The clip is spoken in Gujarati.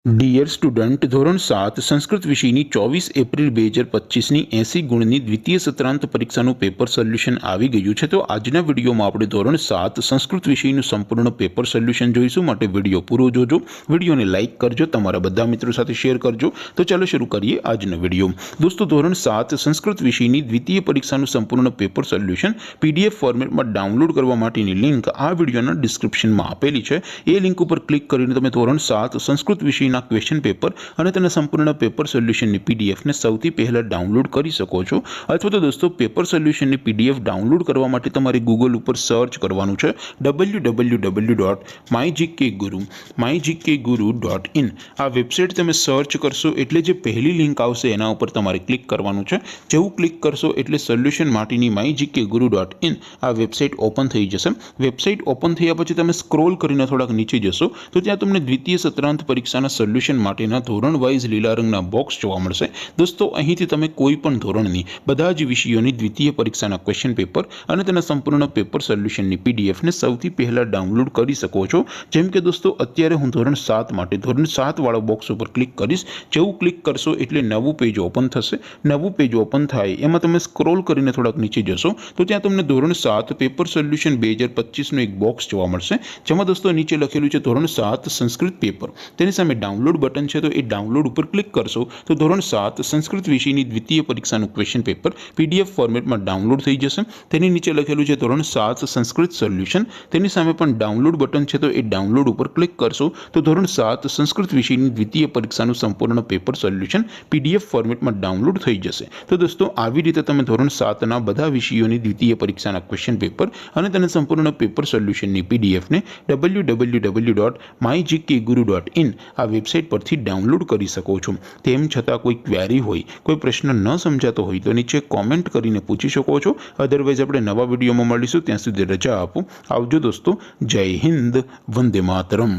ડિયર સ્ટુડન્ટ, ધોરણ 7 સંસ્કૃત વિષયની 24 એપ્રિલ 2025ની 80 ગુણની દ્વિતીય સત્રાંત પરીક્ષાનું પેપર સોલ્યુશન આવી ગયું છે। તો આજના વિડીયોમાં આપણે ધોરણ 7 સંસ્કૃત વિષયનું સંપૂર્ણ પેપર સોલ્યુશન જોઈશું, માટે વિડીયો પૂરો જોજો। વિડીયોને લાઇક કરજો, તમારા બધા મિત્રો સાથે શેર કરજો। તો ચાલો શરૂ કરીએ આજનો વિડીયો। દોસ્તો, ધોરણ 7 સંસ્કૃત વિષયની દ્વિતીય પરીક્ષાનું સંપૂર્ણ પેપર સોલ્યુશન PDF ફોર્મેટમાં ડાઉનલોડ કરવા માટેની લિંક આ વિડીયોના ડિસ્ક્રિપ્શનમાં આપેલી છે। એ લિંક ઉપર ક્લિક કરીને તમે ધોરણ 7 સંસ્કૃત વિષયના ક્વેશ્ચન પેપર અને તેના સંપૂર્ણ પેપર સોલ્યુશનની PDF ને સૌથી પહેલા ડાઉનલોડ કરી શકો છો। અથવા તો દોસ્તો, પેપર સોલ્યુશનની PDF ડાઉનલોડ કરવા માટે તમારે ગૂગલ ઉપર સર્ચ કરવાનું છે www.mygkguru.in। આ વેબસાઇટ તમે સર્ચ કરશો એટલે જે પહેલી લિંક આવશે એના ઉપર તમારે ક્લિક કરવાનું છે। જેવું ક્લિક કરશો એટલે સોલ્યુશન માટેની mygkguru.in આ વેબસાઇટ ઓપન થઈ જશે। વેબસાઇટ ઓપન થયા પછી તમે સ્ક્રોલ કરીને થોડાક નીચે જશો તો ત્યાં તમને દ્વિતીય સત્રાંત પરીક્ષાના સોલ્યુશન માટેના ધોરણ વાઇઝ લીલા રંગના બોક્સ જોવા મળશે। દોસ્તો, અહીંથી તમે કોઈ પણ ધોરણની બધા જ વિષયોની દ્વિતીય પરીક્ષાના ક્વેશ્ચન પેપર અને તેના સંપૂર્ણ પેપર સોલ્યુશનની PDF ને સૌથી પહેલા ડાઉનલોડ કરી શકો છો। જેમ કે દોસ્તો, અત્યારે હું ધોરણ 7 માટે ધોરણ 7 વાળા બોક્સ ઉપર ક્લિક કરીશ। જેવું ક્લિક કરશો એટલે નવું પેજ ઓપન થશે। નવું પેજ ઓપન થાય એમાં તમે સ્ક્રોલ કરીને થોડાક નીચે જશો તો ત્યાં તમને ધોરણ 7 પેપર સોલ્યુશન 2025નું એક બોક્સ જોવા મળશે, જેમાં દોસ્તો નીચે લખેલું છે ધોરણ 7 સંસ્કૃત પેપર। તેની સામે ડાઉનલોડ બટન છે, તો એ ડાઉનલોડ ઉપર ક્લિક કરશો તો ધોરણ 7 સંસ્કૃત વિષયની દ્વિતીય પરીક્ષાનું ક્વેશ્ચન પેપર PDF ફોર્મેટમાં ડાઉનલોડ થઈ જશે। તેની નીચે લખેલું છે ધોરણ 7 સંસ્કૃત સોલ્યુશન। તેની સામે પણ ડાઉનલોડ બટન છે, તો એ ડાઉનલોડ ઉપર ક્લિક કરશો તો ધોરણ 7 સંસ્કૃત વિષયની દ્વિતીય પરીક્ષાનું સંપૂર્ણ પેપર સોલ્યુશન PDF ફોર્મેટમાં ડાઉનલોડ થઈ જશે। તો દોસ્તો, આવી રીતે તમે ધોરણ 7ના બધા વિષયોની દ્વિતીય પરીક્ષાના ક્વેશ્ચન પેપર અને તેના સંપૂર્ણ પેપર સોલ્યુશનની PDF ને www.mygkguru.in આ વેબસાઇટ પરથી ડાઉનલોડ કરી શકો છો। તેમ છતાં કોઈ ક્વેરી હોય, કોઈ પ્રશ્ન ન સમજાતો હોય તો નીચે કોમેન્ટ કરીને પૂછી શકો છો। અધરવાઇઝ આપણે નવા વિડીયોમાં મળીશું, ત્યાં સુધી રજા આપો। આવજો દોસ્તો, જય હિન્દ, વંદે માતરમ।